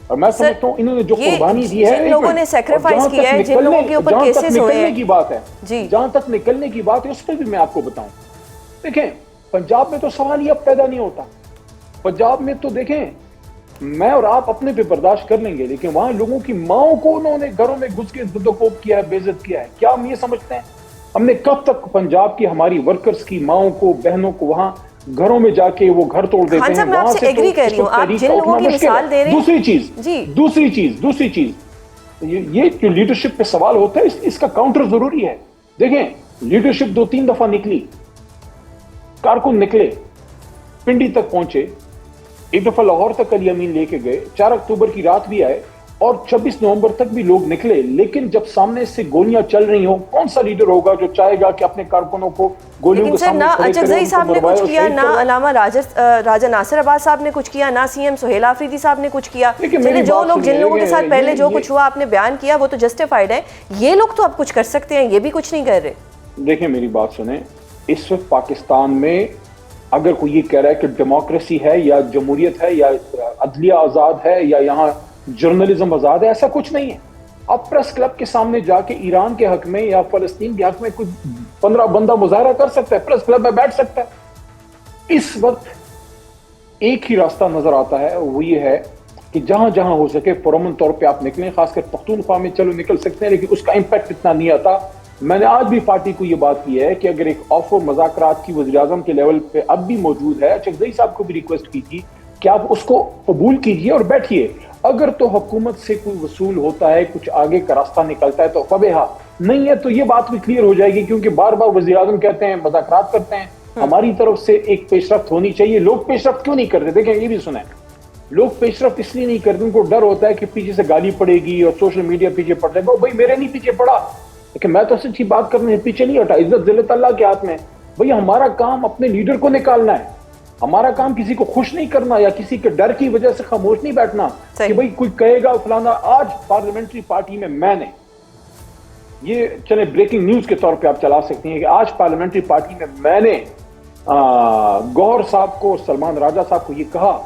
اور میں سمجھتا ہوں انہوں نے جو قربانی دی ہے، جن لوگوں نے سیکریفائز کیا ہے، جن لوگوں کے اوپر کیسز ہوئے ہیں، کی بات ہے جہاں تک نکلنے کی بات ہے اس پہ بھی میں آپ کو بتاؤں. دیکھیں پنجاب میں تو سوال ہی اب پیدا نہیں ہوتا. پنجاب میں تو دیکھیں میں اور آپ اپنے پہ برداشت کر لیں گے، لیکن وہاں لوگوں کی ماؤں کو انہوں نے گھروں میں گھس کے زد و کوب کیا ہے، بے عزت کیا ہے. کیا ہم یہ سمجھتے ہیں ہم نے کب تک پنجاب کی ہماری ورکرز کی ماؤں کو بہنوں کو وہاں گھروں میں جا کے وہ گھر توڑ دیتے ہیں؟ میں آپ سے ایگری کر رہی ہوں، آپ جن لوگوں کی مثال دے رہے ہیں. دوسری چیز یہ جو لیڈرشپ پہ سوال ہوتا ہے اس کا کاؤنٹر ضروری ہے. دیکھیں لیڈرشپ 2-3 دفعہ نکلی، کارکن نکلے، پنڈی تک پہنچے، ایک دفعہ لاہور تک علی امین لے کے گئے، 4 اکتوبر کی رات بھی آئے اور 26 نومبر تک بھی لوگ نکلے. لیکن جب سامنے سے گولیاں چل رہی ہوں، کون سا لیڈر ہوگا جو چاہے گا کہ اپنے کارکنوں کو گولیوں کے سامنے کھڑے کرے؟ لیکن سر نہ اچکزئی صاحب نے کچھ کیا، نہ علامہ راجہ ناصر عباس صاحب نے کچھ کیا، نہ سی ایم سہیل آفریدی صاحب نے کچھ کیا. جو لوگ جن لوگوں کے ساتھ پہلے جو کچھ ہوا آپ نے بیان کیا وہ تو جسٹیفائیڈ ہے. یہ لوگ تو اب کچھ کر سکتے ہیں، یہ بھی کچھ نہیں کر رہے. دیکھیں میری بات سنیں، اس وقت پاکستان میں اگر کوئی یہ کہہ رہا ہے کہ ڈیموکریسی ہے یا جمہوریت ہے یا عدلیہ آزاد ہے یا یہاں جرنلزم آزاد ہے، ایسا کچھ نہیں ہے. آپ پریس کلب کے سامنے جا کے ایران کے حق میں یا فلسطین کے حق میں کوئی 15 بندہ مظاہرہ کر سکتا ہے، پریس کلب میں بیٹھ سکتا ہے. اس وقت ایک ہی راستہ نظر آتا ہے، وہ یہ ہے کہ جہاں جہاں ہو سکے پرامن طور پہ آپ نکلیں. خاص کر پختونخوا میں چلو نکل سکتے ہیں لیکن اس کا امپیکٹ اتنا نہیں آتا. میں نے آج بھی پارٹی کو یہ بات کی ہے کہ اگر ایک آفر مذاکرات کی وزیر اعظم کے لیول پہ اب بھی موجود ہے، اچکزئی صاحب کو بھی ریکویسٹ کی تھی کہ آپ اس کو قبول کیجئے اور بیٹھیے. اگر تو حکومت سے کوئی وصول ہوتا ہے، کچھ آگے کا راستہ نکلتا ہے تو فبہا، نہیں ہے تو یہ بات بھی کلیئر ہو جائے گی. کیونکہ بار بار وزیر اعظم کہتے ہیں مذاکرات کرتے ہیں، ہماری طرف سے ایک پیش رفت ہونی چاہیے. لوگ پیش رفت کیوں نہیں کرتے؟ دیکھیں یہ بھی سنیں، لوگ پیش رفت اس لیے نہیں کرتے، ان کو ڈر ہوتا ہے کہ پیچھے سے گالی پڑے گی اور سوشل میڈیا پیچھے پڑ جائے گا. بھائی میرے نہیں پیچھے پڑا، لیکن میں تو سچی بات کرنے سے پیچھے نہیں ہٹا. عزت ذلت اللہ کے ہاتھ میں. بھئی ہمارا کام اپنے لیڈر کو نکالنا ہے، ہمارا کام کسی کو خوش نہیں کرنا یا کسی کے ڈر کی وجہ سے خاموش نہیں بیٹھنا کہ بھئی کوئی کہے گا فلانا. آج پارلیمنٹری پارٹی میں نے یہ چلے بریکنگ نیوز کے طور پہ آپ چلا سکتے ہیں کہ آج پارلیمنٹری پارٹی میں نے گوہر صاحب کو اور سلمان راجہ صاحب کو یہ کہا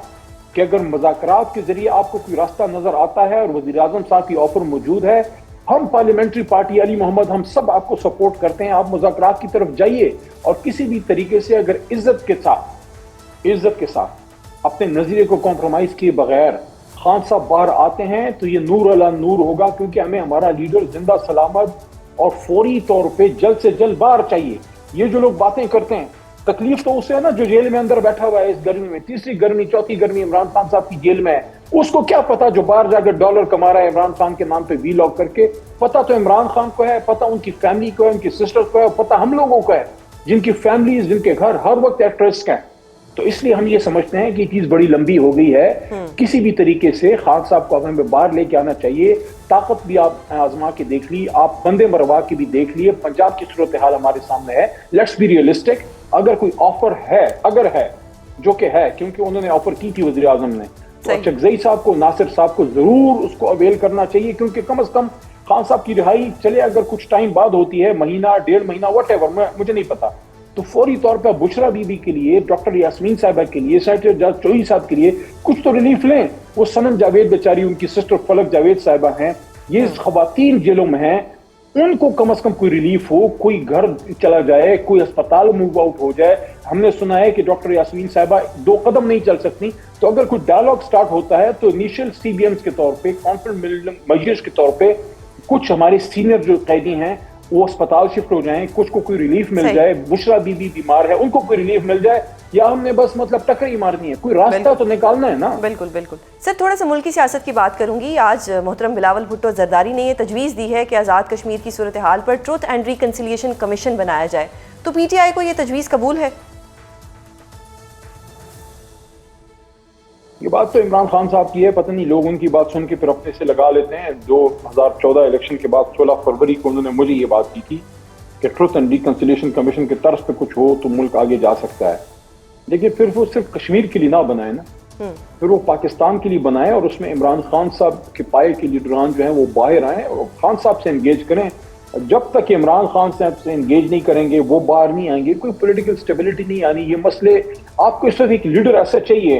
کہ اگر مذاکرات کے ذریعے آپ کو کوئی راستہ نظر آتا ہے اور وزیر اعظم صاحب کی آفر موجود ہے، ہم پارلیمنٹری پارٹی علی محمد ہم سب آپ کو سپورٹ کرتے ہیں. آپ مذاکرات کی طرف جائیے اور کسی بھی طریقے سے اگر عزت کے ساتھ اپنے نظریے کو کمپرومائز کیے بغیر خان صاحب باہر آتے ہیں تو یہ نور علی نور ہوگا. کیونکہ ہمیں ہمارا لیڈر زندہ سلامت اور فوری طور پہ جلد سے جلد باہر چاہیے. یہ جو لوگ باتیں کرتے ہیں، تکلیف تو اسے ہے نا جو جیل میں اندر بیٹھا ہوا ہے اس گرمی میں، 3ری گرمی 4تھی گرمی عمران خان صاحب کی جیل میں ہے. اس کو کیا پتا جو باہر جا کے ڈالر کما رہا ہے عمران خان کے نام پہ وی لاگ کر کے؟ پتا تو عمران خان کو ہے، پتا ان کی فیملی کو ہے، ان کی سسٹر کو ہے، پتا ہم لوگوں کو ہے جن کی فیملیز، جن کے گھر ہر وقت ایٹ رسک ہیں. تو اس لیے ہم یہ سمجھتے ہیں کہ یہ چیز بڑی لمبی ہو گئی ہے. کسی بھی طریقے سے خان صاحب کو ہمیں باہر لے کے آنا چاہیے. طاقت بھی آپ آزما کے دیکھ لی، آپ بندے مروا کے بھی دیکھ لیے. پنجاب کی صورتحال ہمارے سامنے ہے. Let's be realistic. اگر کوئی آفر ہے، اگر ہے جو کہ ہے، کیونکہ انہوں نے آفر کی تھی وزیر اعظم نے، تو اچکزئی صاحب کو، ناصر صاحب کو ضرور اس کو اویل کرنا چاہیے. کیونکہ کم از کم خان صاحب کی رہائی چلے اگر کچھ ٹائم بعد ہوتی ہے، مہینہ 1.5 مہینہ واٹ ایور، مجھے نہیں پتا، تو فوری طور پہ بشرا بی بی کے لیے، ڈاکٹر یاسمین صاحبہ کے لیے، سینیٹر جج چوہی صاحب کے لیے کچھ تو ریلیف لیں. وہ سنم جاوید بیچاری، ان کی سسٹر فلک جاوید صاحبہ ہیں، یہ خواتین جیلوں میں ہیں، ان کو کم از کم کوئی ریلیف ہو، کوئی گھر چلا جائے، کوئی اسپتال موو آؤٹ ہو جائے. ہم نے سنا ہے کہ ڈاکٹر یاسمین صاحبہ 2 قدم نہیں چل سکتی. تو اگر کوئی ڈائلاگ سٹارٹ ہوتا ہے تو انیشل سی بی ایمز کے طور پہ، کانفرنس میجرز کے طور پہ، کچھ ہمارے سینئر جو قیدی ہیں وہ اسپتال شفٹ ہو جائیں، کچھ کو کوئی ریلیف مل جائے. بشرا بی بی بیمار ہے، ان کو کوئی ریلیف مل جائے. یا ہم نے بس مطلب ٹکر ہی مارنی ہے، کوئی راستہ تو نکالنا ہے نا. بالکل بالکل. سر تھوڑا سا ملکی سیاست کی بات کروں گی. آج محترم بلاول بھٹو زرداری نے یہ تجویز دی ہے کہ آزاد کشمیر کی صورتحال پر ٹروتھ اینڈ ریکنسیلیشن کمیشن بنایا جائے. تو پی ٹی آئی کو یہ تجویز قبول ہے؟ یہ بات تو عمران خان صاحب کی ہے، پتہ نہیں لوگ ان کی بات سن کے پھر اپنے سے لگا لیتے ہیں. 2014 الیکشن کے بعد 16 فروری کو انہوں نے مجھے یہ بات کی تھی کہ ٹروتھ اینڈ ریکنسیلیشن کمیشن کے طرز پہ کچھ ہو تو ملک آگے جا سکتا ہے. لیکن پھر وہ صرف کشمیر کے لیے نہ بنائے نا، پھر وہ پاکستان کے لیے بنائے اور اس میں عمران خان صاحب کے پائے کے لیڈران جو ہیں وہ باہر آئیں اور خان صاحب سے انگیج کریں. جب تک عمران خان صاحب سے انگیج نہیں کریں گے، وہ باہر نہیں آئیں گے، کوئی پولیٹیکل سٹیبلٹی نہیں آنی. یہ مسئلے آپ کو اس وقت ایک لیڈر ایسا چاہیے